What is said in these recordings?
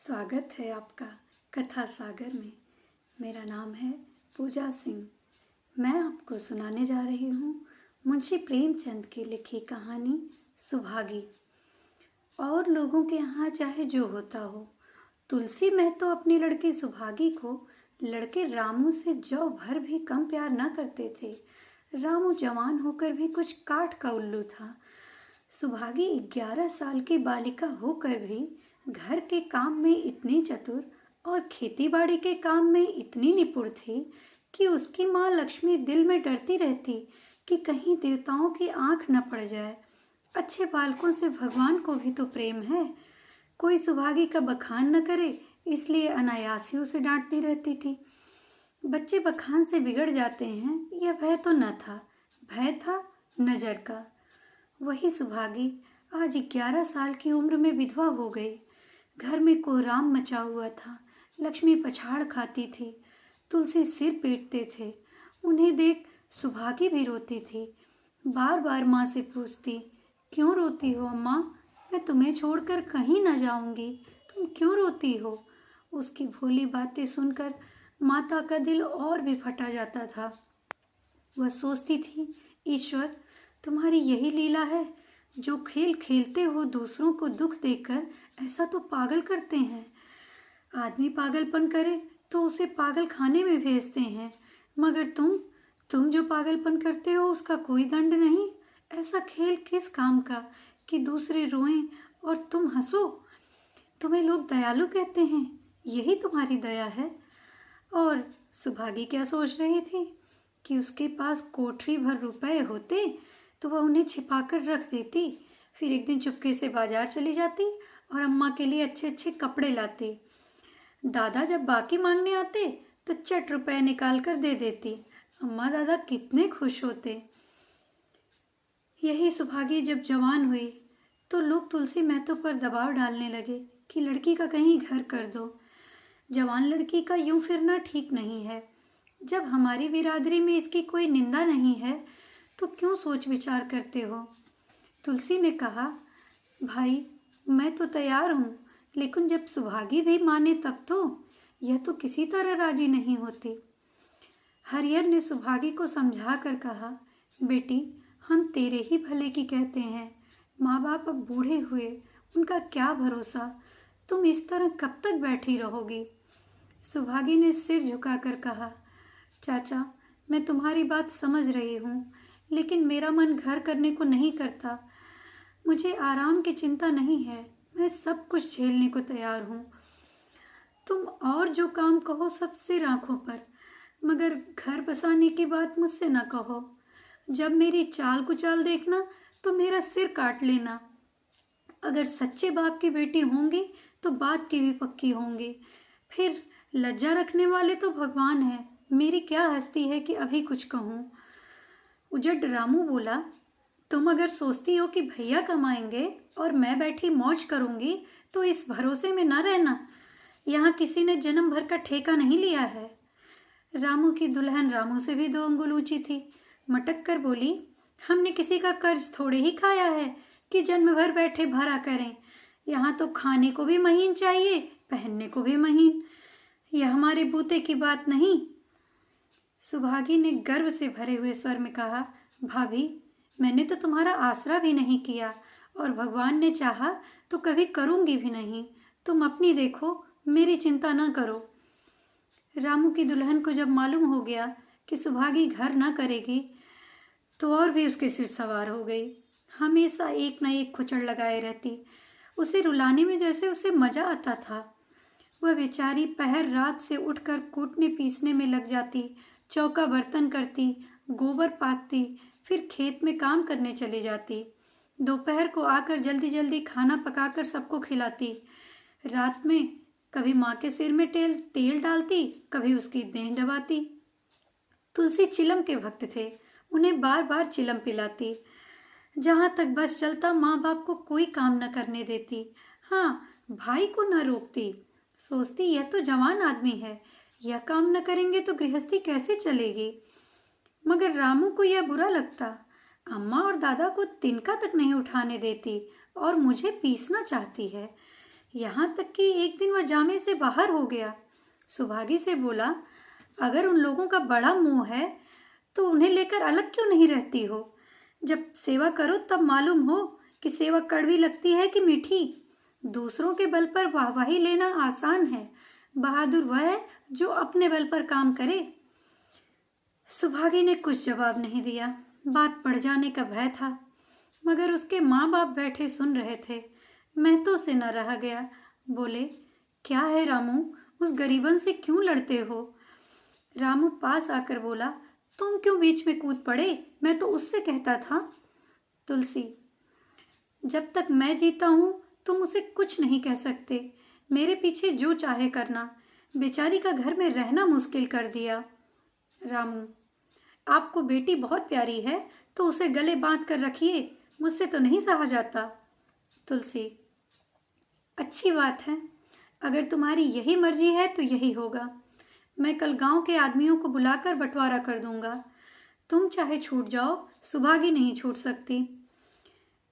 स्वागत है आपका कथा सागर में। मेरा नाम है पूजा सिंह। मैं आपको सुनाने जा रही हूँ मुंशी प्रेमचंद की लिखी कहानी सुभागी। और लोगों के यहाँ चाहे जो होता हो, तुलसी महतो अपनी लड़की सुभागी को लड़के रामू से जौ भर भी कम प्यार न करते थे। रामू जवान होकर भी कुछ काठ का उल्लू था। सुभागी 11 साल की बालिका होकर भी घर के काम में इतनी चतुर और खेतीबाड़ी के काम में इतनी निपुण थी कि उसकी माँ लक्ष्मी दिल में डरती रहती कि कहीं देवताओं की आंख न पड़ जाए। अच्छे बालकों से भगवान को भी तो प्रेम है। कोई सुभागी का बखान न करे, इसलिए अनायास ही उसे डांटती रहती थी। बच्चे बखान से बिगड़ जाते हैं, यह भय तो न था, भय था नजर का। वही सुभागी आज 11 साल की उम्र में विधवा हो गई। घर में कोहराम मचा हुआ था। लक्ष्मी पछाड़ खाती थी, तुलसी सिर पीटते थे। उन्हें देख सुभागी भी रोती थी। बार बार माँ से पूछती, क्यों रोती हो अम्मा? मैं तुम्हें छोड़कर कहीं न जाऊंगी, तुम क्यों रोती हो? उसकी भोली बातें सुनकर माता का दिल और भी फटा जाता था। वह सोचती थी, ईश्वर, तुम्हारी यही लीला है। जो खेल खेलते हो दूसरों को दुख देकर ऐसा तो पागल करते हैं। आदमी पागलपन करे तो उसे पागल खाने में भेजते हैं, मगर तुम जो पागलपन करते हो उसका कोई दंड नहीं। ऐसा खेल किस काम का कि दूसरे रोएं और तुम हंसो? तुम्हें लोग दयालु कहते हैं, यही तुम्हारी दया है। और सुभागी क्या सोच रही थी कि उसके पास कोठरी भर रुपए होते तो वह उन्हें छिपाकर रख देती। फिर एक दिन चुपके से बाजार चली जाती और अम्मा के लिए अच्छे अच्छे कपड़े लाती। दादा जब बाकी मांगने आते तो चट रुपए निकाल कर दे देती। अम्मा दादा कितने खुश होते। यही सुभागी जब जवान हुई तो लोग तुलसी महतो पर दबाव डालने लगे कि लड़की का कहीं घर कर दो। जवान लड़की का यूं फिरना ठीक नहीं है। जब हमारी बिरादरी में इसकी कोई निंदा नहीं है तो क्यों सोच विचार करते हो? तुलसी ने कहा, भाई मैं तो तैयार हूँ, लेकिन जब सुभागी भी माने तब तो। यह तो किसी तरह राजी नहीं होती। हरिहर ने सुभागी को समझा कर कहा, बेटी हम तेरे ही भले की कहते हैं। माँ बाप अब बूढ़े हुए, उनका क्या भरोसा। तुम इस तरह कब तक बैठी रहोगी? सुभागी ने सिर झुकाकर कहा, चाचा मैं तुम्हारी बात समझ रही हूँ, लेकिन मेरा मन घर करने को नहीं करता। मुझे आराम की चिंता नहीं है, मैं सब कुछ झेलने को तैयार हूँ। तुम और जो काम कहो सब सिर आंखों पर, मगर घर बसाने की बात मुझसे न कहो। जब मेरी चाल कुचाल देखना तो मेरा सिर काट लेना। अगर सच्चे बाप की बेटी होंगी तो बात की भी पक्की होंगी। फिर लज्जा रखने वाले तो भगवान है, मेरी क्या हस्ती है कि अभी कुछ कहूँ। उजड़ रामू बोला, तुम अगर सोचती हो कि भैया कमाएंगे और मैं बैठी मौज करूंगी तो इस भरोसे में न रहना। यहाँ किसी ने जन्म भर का ठेका नहीं लिया है। रामू की दुल्हन रामू से भी 2 अंगुल ऊंची थी। मटक कर बोली, हमने किसी का कर्ज थोड़े ही खाया है कि जन्म भर बैठे भरा करें। यहाँ तो खाने को भी महीन चाहिए, पहनने को भी महीन। यह हमारे बूते की बात नहीं। सुभागी ने गर्व से भरे हुए स्वर में कहा, भाभी मैंने तो तुम्हारा आसरा भी नहीं किया और भगवान ने चाहा तो कभी करूंगी भी नहीं। तुम अपनी देखो, मेरी चिंता न करो। रामू की दुल्हन को जब मालूम हो गया कि सुभागी घर न करेगी तो और भी उसके सिर सवार हो गई। हमेशा एक न एक खुचड़ लगाए रहती। उसे रुलाने में जैसे उसे मजा आता था। वह बेचारी पहर रात से उठकर कूटने पीसने में लग जाती, चौका बर्तन करती, गोबर पाथती, फिर खेत में काम करने चली जाती। दोपहर को आकर जल्दी जल्दी खाना पकाकर सबको खिलाती। रात में कभी माँ के सिर में तेल डालती, कभी उसकी देह दबाती। तुलसी चिलम के भक्त थे, उन्हें बार बार चिलम पिलाती। जहाँ तक बस चलता माँ बाप को कोई काम न करने देती। हाँ, भाई को न रोकती। सोचती यह तो जवान आदमी है, यह काम न करेंगे तो गृहस्थी कैसे चलेगी। मगर रामू को यह बुरा लगता। अम्मा और दादा को तिनका तक नहीं उठाने देती और मुझे पीसना चाहती है। यहाँ तक कि एक दिन वह जामे से बाहर हो गया। सुभागी से बोला, अगर उन लोगों का बड़ा मोह है तो उन्हें लेकर अलग क्यों नहीं रहती हो? जब सेवा करो तब मालूम हो कि सेवा कड़वी लगती है कि मीठी। दूसरों के बल पर वाहवाही लेना आसान है, बहादुर वह है जो अपने बल पर काम करे। सुभागी ने कुछ जवाब नहीं दिया। बात बढ़ जाने का भय था, मगर उसके माँ बाप बैठे सुन रहे थे। महतो से न रहा गया। बोले, क्या है रामू, उस गरीबन से क्यों लड़ते हो? रामू पास आकर बोला, तुम क्यों बीच में कूद पड़े? मैं तो उससे कहता था। तुलसी, जब तक मैं जीता हूं तुम उसे कुछ नहीं कह सकते। मेरे पीछे जो चाहे करना। बेचारी का घर में रहना मुश्किल कर दिया। रामू, आपको बेटी बहुत प्यारी है तो उसे गले बांध कर रखिए, मुझसे तो नहीं सहा जाता। तुलसी, अच्छी बात है, अगर तुम्हारी यही मर्जी है तो यही होगा। मैं कल गांव के आदमियों को बुलाकर बंटवारा कर दूंगा। तुम चाहे छूट जाओ, सुभागी नहीं छूट सकती।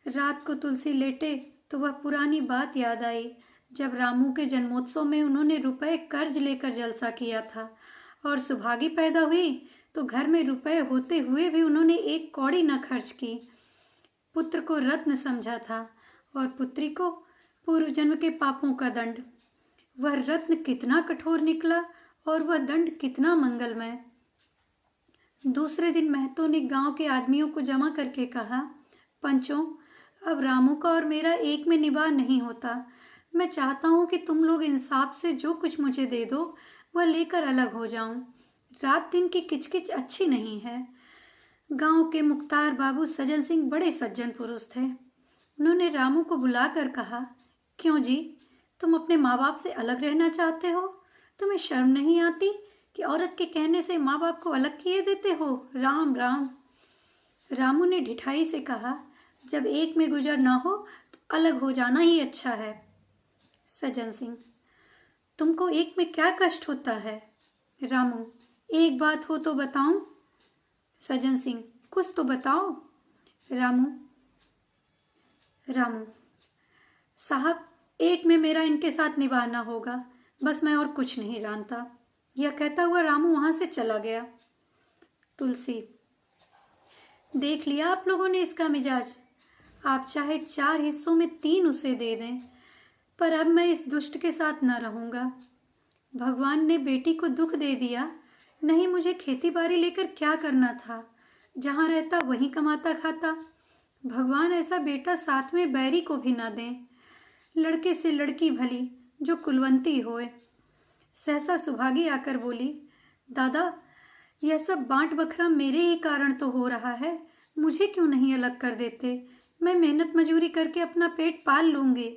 रात को तुलसी लेटे तो वह पुरानी बात याद आई, जब रामू के जन्मोत्सव में उन्होंने रुपए कर्ज लेकर जलसा किया था, और सुभागी पैदा हुई तो घर में रुपए होते हुए भी उन्होंने एक कौड़ी न खर्च की। पुत्र को रत्न समझा था और पुत्री को पूर्व जन्म के पापों का दंड। वह रत्न कितना कठोर निकला और वह दंड कितना मंगलमय। दूसरे दिन महतो ने गांव के आदमियों को जमा करके कहा, पंचों, अब रामू का और मेरा एक में निबाह नहीं होता। मैं चाहता हूं कि तुम लोग इंसाफ से जो कुछ मुझे दे दो वह लेकर अलग हो जाऊं। रात दिन की किचकिच अच्छी नहीं है। गांव के मुख्तार बाबू सज्जन सिंह बड़े सज्जन पुरुष थे। उन्होंने रामू को बुलाकर कहा, क्यों जी, तुम अपने माँ बाप से अलग रहना चाहते हो? तुम्हें शर्म नहीं आती कि औरत के कहने से माँ बाप को अलग किए देते हो? राम राम। रामू ने ढिठाई से कहा, जब एक में गुजर ना हो तो अलग हो जाना ही अच्छा है। सज्जन सिंह, तुमको एक में क्या कष्ट होता है? रामू, एक बात हो तो बताऊं? सज्जन सिंह, कुछ तो बताओ। रामू साहब, एक में मेरा इनके साथ निभाना होगा, बस मैं और कुछ नहीं जानता। यह कहता हुआ रामू वहां से चला गया। तुलसी, देख लिया आप लोगों ने इसका मिजाज। आप चाहे 4 हिस्सों में 3 उसे दे दें, पर अब मैं इस दुष्ट के साथ न रहूंगा। भगवान ने बेटी को दुख दे दिया, नहीं मुझे खेती बाड़ी लेकर क्या करना था? जहां रहता वहीं कमाता खाता। भगवान ऐसा बेटा साथ में बैरी को भी ना दें। लड़के से लड़की भली जो कुलवंती होए। सहसा सुभागी आकर बोली, दादा, यह सब बांट बखरा मेरे ही कारण तो हो रहा है। मुझे क्यों नहीं अलग कर देते? मैं मेहनत मजूरी करके अपना पेट पाल लूंगी।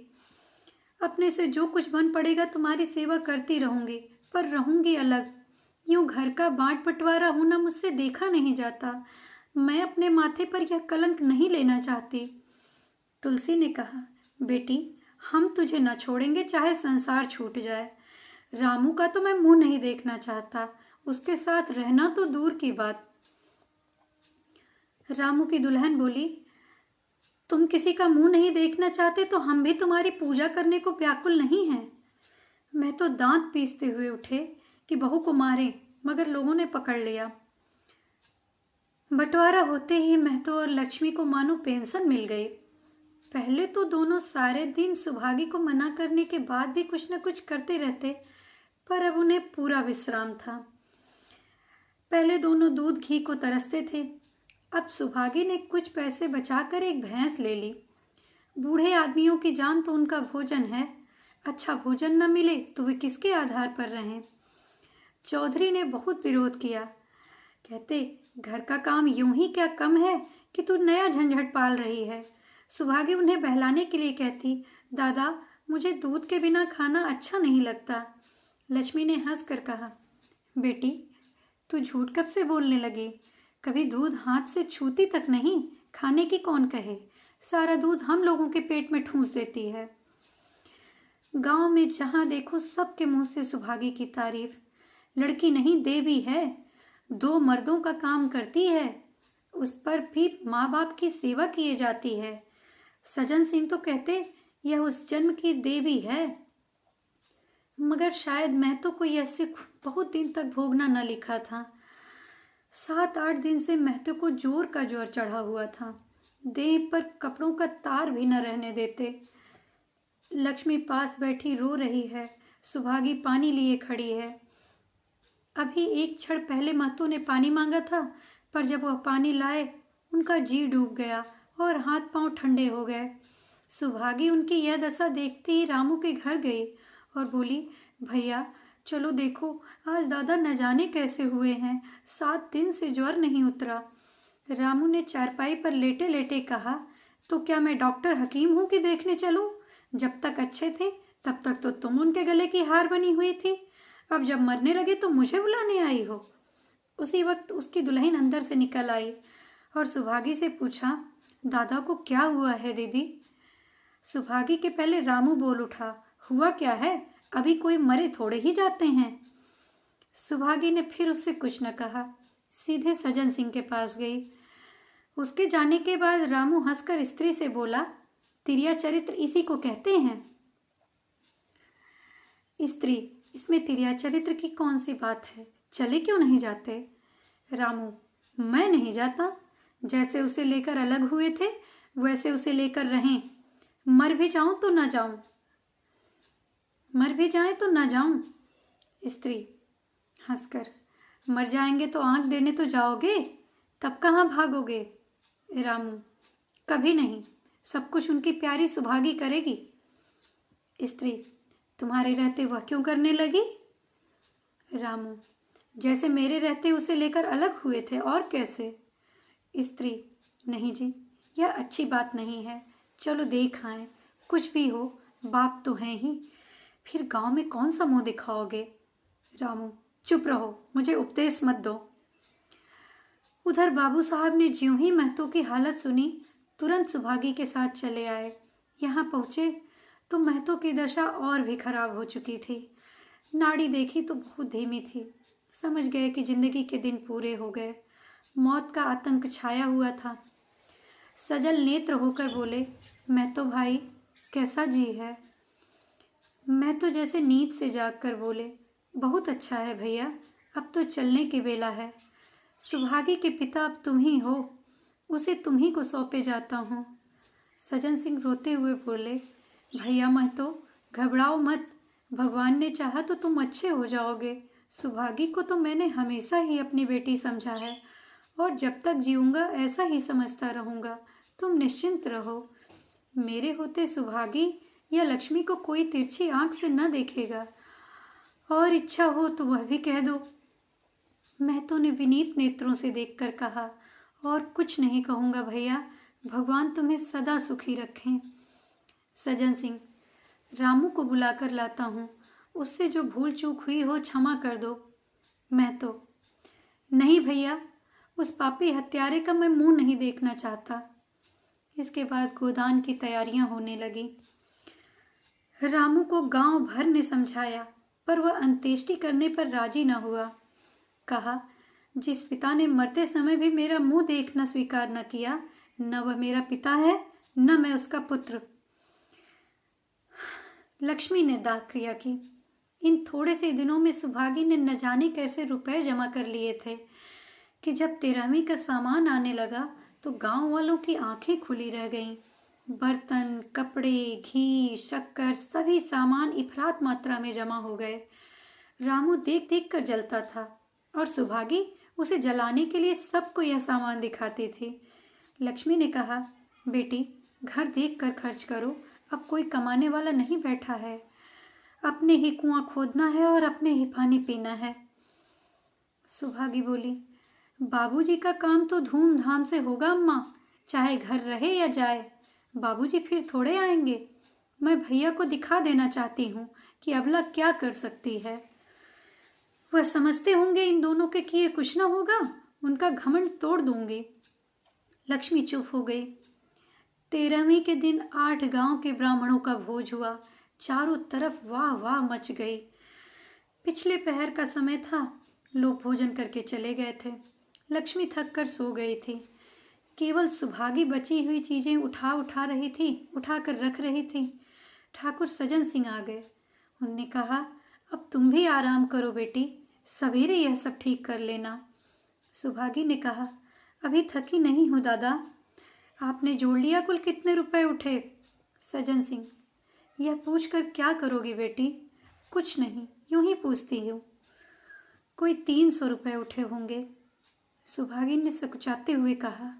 अपने से जो कुछ बन पड़ेगा तुम्हारी सेवा करती रहूंगी, पर रहूंगी अलग। यूं घर का बांट बंटवारा होना मुझसे देखा नहीं जाता। मैं अपने माथे पर यह कलंक नहीं लेना चाहती। तुलसी ने कहा, बेटी, हम तुझे न छोड़ेंगे चाहे संसार छूट जाए। रामू का तो मैं मुंह नहीं देखना चाहता, उसके साथ रहना तो दूर की बात। रामू की दुल्हन बोली, तुम किसी का मुंह नहीं देखना चाहते तो हम भी तुम्हारी पूजा करने को व्याकुल नहीं हैं। मैं तो दांत पीसते हुए उठे कि बहू को मारे, मगर लोगों ने पकड़ लिया। बंटवारा होते ही महतो और लक्ष्मी को मानो पेंशन मिल गई। पहले तो दोनों सारे दिन सुभागी को मना करने के बाद भी कुछ न कुछ करते रहते, पर अब उन्हें पूरा विश्राम था। पहले दोनों दूध घी को तरसते थे, अब सुभागी ने कुछ पैसे बचाकर एक भैंस ले ली। बूढ़े आदमियों की जान तो उनका भोजन है, अच्छा भोजन न मिले तो वे किसके आधार पर रहें? चौधरी ने बहुत विरोध किया, कहते घर का काम यूं ही क्या कम है कि तू नया झंझट पाल रही है। सुभागी उन्हें बहलाने के लिए कहती, दादा, मुझे दूध के बिना खाना अच्छा नहीं लगता। लक्ष्मी ने हंस कर कहा, बेटी, तू झूठ कब से बोलने लगी? कभी दूध हाथ से छूती तक नहीं, खाने की कौन कहे? सारा दूध हम लोगों के पेट में ठूंस देती है। गांव में जहां देखो सबके मुंह से सुभागी की तारीफ। लड़की नहीं देवी है, 2 मर्दों का काम करती है, उस पर भी माँ बाप की सेवा किए जाती है। सज्जन सिंह तो कहते यह उस जन्म की देवी है मगर शायद महतो को यह सुख बहुत दिन तक भोगना न लिखा था। 7-8 दिन से महतो को जोर का जोर चढ़ा हुआ था। देह पर कपड़ों का तार भी न रहने देते। लक्ष्मी पास बैठी रो रही है। सुभागी पानी लिए खड़ी है। अभी एक क्षण पहले महतो ने पानी मांगा था, पर जब वह पानी लाए उनका जी डूब गया और हाथ पांव ठंडे हो गए। सुभागी उनकी यह दशा देखते ही रामू के घर गई और बोली, भैया चलो देखो, आज दादा न जाने कैसे हुए हैं, 7 दिन से ज्वर नहीं उतरा। रामू ने चारपाई पर लेटे लेटे कहा, तो क्या मैं डॉक्टर हकीम हूं कि देखने चलूं? जब तक अच्छे थे तब तक तो तुम उनके गले की हार बनी हुई थी, अब जब मरने लगे तो मुझे बुलाने आई हो। उसी वक्त उसकी दुल्हन अंदर से निकल आई और सुभागी से पूछा, दादा को क्या हुआ है दीदी? सुभागी के पहले रामू बोल उठा, हुआ क्या है, अभी कोई मरे थोड़े ही जाते हैं। सुभागी ने फिर उससे कुछ न कहा, सीधे सजन सिंह के पास गई। उसके जाने के बाद रामू हंसकर स्त्री से बोला, तिरिया चरित्र इसी को कहते हैं। स्त्री, इसमें तिरिया चरित्र की कौन सी बात है, चले क्यों नहीं जाते? रामू, मैं नहीं जाता, जैसे उसे लेकर अलग हुए थे वैसे उसे लेकर रहें। मर भी जाऊं तो न जाऊं, मर भी जाए तो न जाऊं। स्त्री हंसकर, मर जाएंगे तो आंख देने तो जाओगे, तब कहाँ भागोगे? रामू, कभी नहीं, सब कुछ उनकी प्यारी सुभागी करेगी। स्त्री, तुम्हारे रहते वह क्यों करने लगी? रामू, जैसे मेरे रहते उसे लेकर अलग हुए थे, और कैसे? स्त्री, नहीं जी, यह अच्छी बात नहीं है, चलो देख आए, कुछ भी हो बाप तो हैं ही, फिर गांव में कौन सा मुंह दिखाओगे? रामू, चुप रहो, मुझे उपदेश मत दो। उधर बाबू साहब ने ज्यों ही महतो की हालत सुनी तुरंत सुभागी के साथ चले आए। यहाँ पहुंचे तो महतो की दशा और भी खराब हो चुकी थी। नाड़ी देखी तो बहुत धीमी थी। समझ गए कि जिंदगी के दिन पूरे हो गए। मौत का आतंक छाया हुआ था। सजल नेत्र होकर बोले, महतो भाई कैसा जी है? महतो जैसे नींद से जाग कर बोले, बहुत अच्छा है भैया, अब तो चलने की बेला है। सुभागी के पिता अब तुम ही हो, उसे तुम ही को सौंपे जाता हूँ। सजन सिंह रोते हुए बोले, भैया महतो घबराओ मत, भगवान ने चाहा तो तुम अच्छे हो जाओगे। सुभागी को तो मैंने हमेशा ही अपनी बेटी समझा है और जब तक जीऊंगा ऐसा ही समझता रहूंगा। तुम निश्चिंत रहो, मेरे होते सुभागी या लक्ष्मी को कोई तिरछी आंख से न देखेगा, और इच्छा हो तो वह भी कह दो। महतो ने विनीत नेत्रों से देखकर कहा, और कुछ नहीं कहूंगा भैया, भगवान तुम्हें सदा सुखी रखें। सजन सिंह, रामू को बुलाकर लाता हूँ, उससे जो भूल चूक हुई हो क्षमा कर दो। महतो, नहीं भैया, उस पापी हत्यारे का मैं मुंह नहीं देखना चाहता। इसके बाद गोदान की तैयारियां होने लगी। रामू को गांव भर ने समझाया, पर वह अंत्येष्टि करने पर राजी न हुआ। कहा, जिस पिता ने मरते समय भी मेरा मुंह देखना स्वीकार न किया, न वह मेरा पिता है न मैं उसका पुत्र। लक्ष्मी ने दाह क्रिया की। इन थोड़े से दिनों में सुभागी ने न जाने कैसे रुपए जमा कर लिए थे कि जब 13वीं का सामान आने लगा तो गांव वालों की आंखें खुली रह गईं। बर्तन, कपड़े, घी, शक्कर, सभी सामान इफरात मात्रा में जमा हो गए। रामू देख देख कर जलता था और सुभागी उसे जलाने के लिए सबको यह सामान दिखाती थी। लक्ष्मी ने कहा, बेटी घर देख कर खर्च करो, अब कोई कमाने वाला नहीं बैठा है, अपने ही कुआं खोदना है और अपने ही पानी पीना है। सुभागी बोली, बाबूजी का काम तो धूमधाम से होगा अम्मा, चाहे घर रहे या जाए। बाबूजी फिर थोड़े आएंगे। मैं भैया को दिखा देना चाहती हूँ कि अबला क्या कर सकती है। वह समझते होंगे इन दोनों के किए कुछ ना होगा, उनका घमंड तोड़ दूंगी। लक्ष्मी चुप हो गई। 13वीं के दिन 8 गांव के ब्राह्मणों का भोज हुआ। चारों तरफ वाह वाह मच गई। पिछले पहर का समय था, लोग भोजन करके चले गए थे। लक्ष्मी थक कर सो गई थी। केवल सुभागी बची हुई चीजें उठा रही थी, उठाकर रख रही थी। ठाकुर सजन सिंह आ गए। उनने कहा, अब तुम भी आराम करो बेटी, सवेरे यह सब ठीक कर लेना। सुभागी ने कहा, अभी थकी नहीं हूँ दादा। आपने जोड़ लिया कुल कितने रुपए उठे? सज्जन सिंह, यह पूछकर क्या करोगी बेटी? कुछ नहीं, यूं ही पूछती हूँ। कोई 300 रुपये उठे होंगे। सुभागी ने सकुचाते हुए कहा,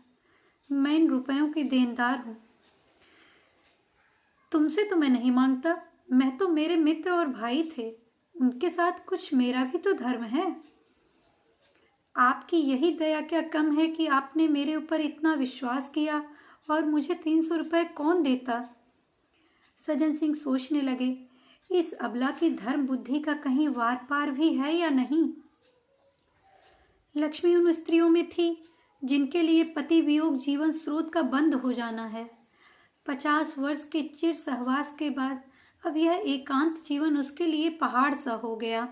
मैं इन रुपयों की देनदार हूँ। तुमसे तो मैं नहीं मांगता, मैं तो मेरे मित्र और भाई थे, उनके साथ कुछ मेरा भी तो धर्म है। आपकी यही दया क्या कम है कि आपने मेरे ऊपर इतना विश्वास किया, और मुझे 300 रुपये कौन देता? सज्जन सिंह सोचने लगे, इस अबला की धर्म बुद्धि का कहीं वार पार भी है या नहीं। लक्ष्मी उन स्त्रियों में थी जिनके लिए पति वियोग जीवन स्रोत का बंद हो जाना है। 50 वर्ष के चिर सहवास के बाद अब यह एकांत जीवन उसके लिए पहाड़ सा हो गया।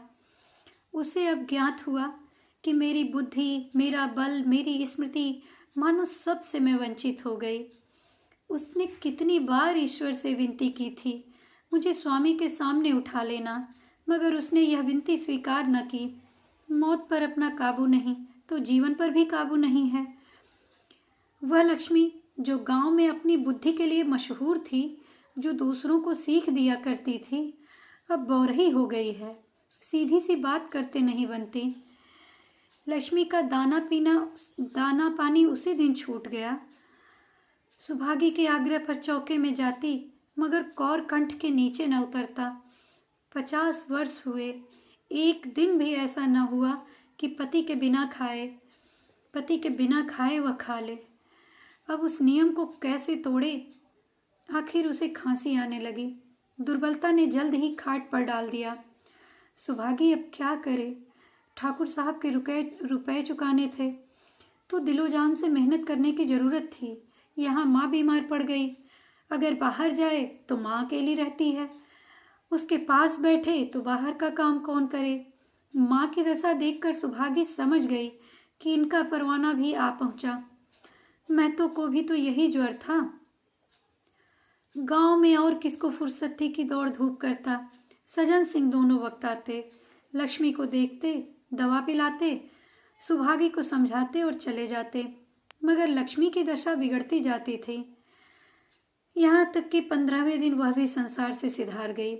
उसे अब ज्ञात हुआ कि मेरी बुद्धि, मेरा बल, मेरी स्मृति, मानो सब से मैं वंचित हो गई। उसने कितनी बार ईश्वर से विनती की थी, मुझे स्वामी के सामने उठा लेना, मगर उसने यह विनती स्वीकार न की। मौत पर अपना काबू नहीं तो जीवन पर भी काबू नहीं है। वह लक्ष्मी जो गांव में अपनी बुद्धि के लिए मशहूर थी, जो दूसरों को सीख दिया करती थी, अब बौरही हो गई है, सीधी सी बात करते नहीं बनती। लक्ष्मी का दाना पानी उसी दिन छूट गया। सुभागी के आग्रह पर चौके में जाती, मगर कौर कंठ के नीचे न उतरता। 50 वर्ष हुए, एक दिन भी ऐसा न हुआ कि पति के बिना खाए वह खा ले। अब उस नियम को कैसे तोड़े? आखिर उसे खांसी आने लगी। दुर्बलता ने जल्द ही खाट पर डाल दिया। सुभागी अब क्या करे? ठाकुर साहब के रुपए चुकाने थे, तो दिलो जान से मेहनत करने की जरूरत थी। यहाँ माँ बीमार पड़ गई, अगर बाहर जाए तो माँ अकेली रहती है, उसके पास बैठे तो बाहर का काम कौन करे? माँ की दशा देखकर सुभागी समझ गई कि इनका परवाना भी आ पहुंचा। महतो को भी तो यही ज्वर था। गांव में और किसको फुर्सत थी कि दौड़ धूप करता। सज्जन सिंह दोनों वक्त आते, लक्ष्मी को देखते, दवा पिलाते, सुभागी को समझाते और चले जाते, मगर लक्ष्मी की दशा बिगड़ती जाती थी। यहाँ तक कि 15वें दिन वह भी संसार से सिधार गई।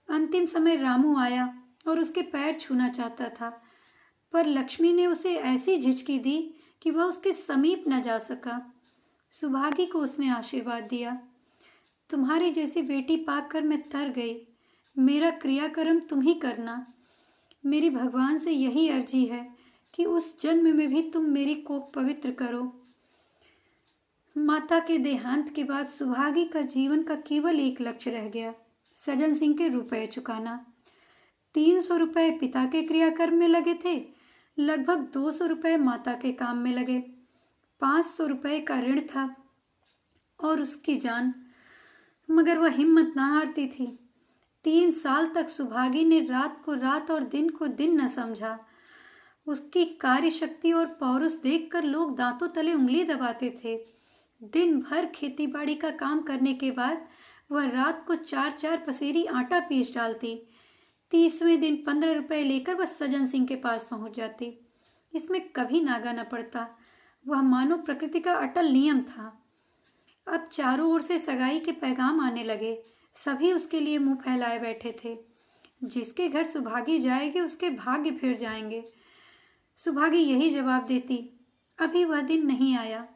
अंतिम समय रामू आया और उसके पैर छूना चाहता था, पर लक्ष्मी ने उसे ऐसी झिझकी दी कि वह उसके समीप न जा सका। सुभागी को उसने आशीर्वाद दिया, तुम्हारी जैसी बेटी पाकर मैं तर गई। मेरा क्रियाकर्म तुम ही करना। मेरी भगवान से यही अर्जी है कि उस जन्म में भी तुम मेरी कोख पवित्र करो। माता के देहांत के बाद सुभागी का जीवन का केवल एक लक्ष्य रह गया, सज्जन सिंह के रुपए चुकाना। 300 रुपये पिता के क्रियाकर्म में लगे थे, लगभग 200 रुपये माता के काम में लगे, 500 रुपये का ऋण था और उसकी जान। मगर वह हिम्मत न हारती थी। 3 साल तक सुभागी ने रात को रात और दिन को दिन न समझा। उसकी कार्य शक्ति और पौरुष देखकर लोग दांतों तले उंगली दबाते थे। दिन भर खेतीबाड़ी का काम करने के बाद वह रात को 4-4 पसेरी आटा पीस डालती। 30वें दिन 15 रुपये लेकर वह सज्जन सिंह के पास पहुंच जाती। इसमें कभी नागा न पड़ता। वह मानो प्रकृति का अटल नियम था। अब चारों ओर से सगाई के पैगाम आने लगे। सभी उसके लिए मुंह फैलाए बैठे थे। जिसके घर सुभागी जाएगी उसके भाग्य फिर जाएंगे। सुभागी यही जवाब देती। अभी वह दिन नहीं आया।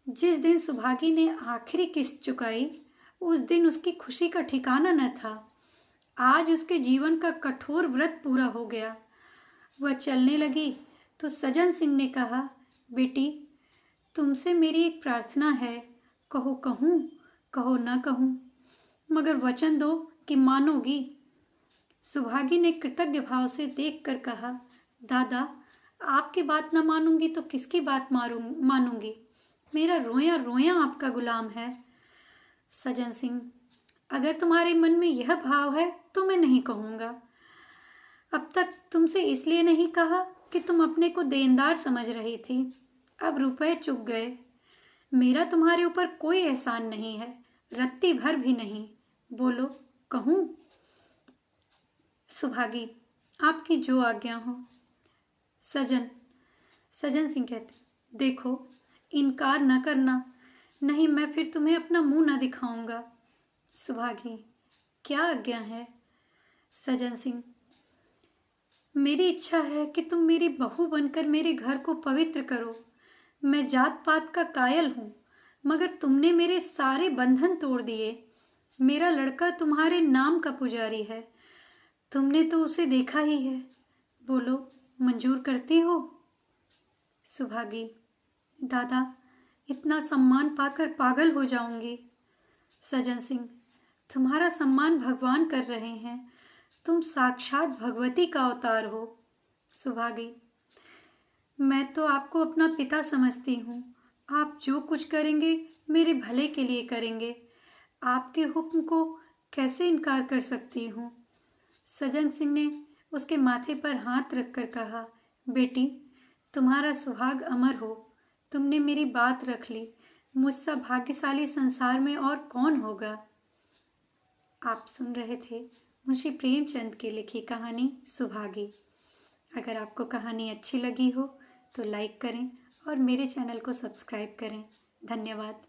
जिस दिन सुभागी ने आखिरी किस्त चुकाई, उस दिन उसकी खुशी का ठिकाना न था। आज उसके जीवन का कठोर व्रत पूरा हो गया। वह चलने लगी तो सज्जन सिंह ने कहा, बेटी, तुमसे मेरी एक प्रार्थना है। कहो कहूँ, कहो ना कहूँ, मगर वचन दो कि मानोगी। सुभागी ने कृतज्ञ भाव से देखकर कहा, दादा, आपकी बात न मानूंगी तो किसकी बात मानूंगी? मेरा रोया रोया आपका गुलाम है। सज्जन सिंह, अगर तुम्हारे मन में यह भाव है तो मैं नहीं कहूँगा। अब तक तुमसे इसलिए नहीं कहा कि तुम अपने को देनदार समझ रही थी। अब रुपए चुक गए। मेरा तुम्हारे ऊपर कोई एहसान नहीं है, रत्ती भर भी नहीं। बोलो, कहूँ? सुभागी, आपकी जो आज्ञा हो। सजन सिंह कहते, देखो, इनकार न करना, नहीं मैं फिर तुम्हें अपना मुंह न दिखाऊंगा। सुभागी, क्या आज्ञा है? सजन सिंह, मेरी इच्छा है कि तुम मेरी बहू बनकर मेरे घर को पवित्र करो। मैं जात पात का कायल हूँ, मगर तुमने मेरे सारे बंधन तोड़ दिए। मेरा लड़का तुम्हारे नाम का पुजारी है, तुमने तो उसे देखा ही है। बोलो, मंजूर करती हो? सुभागी, दादा, इतना सम्मान पाकर पागल हो जाऊंगी। सजन सिंह, तुम्हारा सम्मान भगवान कर रहे हैं, तुम साक्षात भगवती का अवतार हो। सुभागी, मैं तो आपको अपना पिता समझती हूँ, आप जो कुछ करेंगे मेरे भले के लिए करेंगे, आपके हुक्म को कैसे इनकार कर सकती हूँ। सजन सिंह ने उसके माथे पर हाथ रखकर कहा, बेटी, तुम्हारा सुहाग अमर हो, तुमने मेरी बात रख ली, मुझसे भाग्यशाली संसार में और कौन होगा। आप सुन रहे थे मुंशी प्रेमचंद की लिखी कहानी सुभागी। अगर आपको कहानी अच्छी लगी हो तो लाइक करें और मेरे चैनल को सब्सक्राइब करें। धन्यवाद।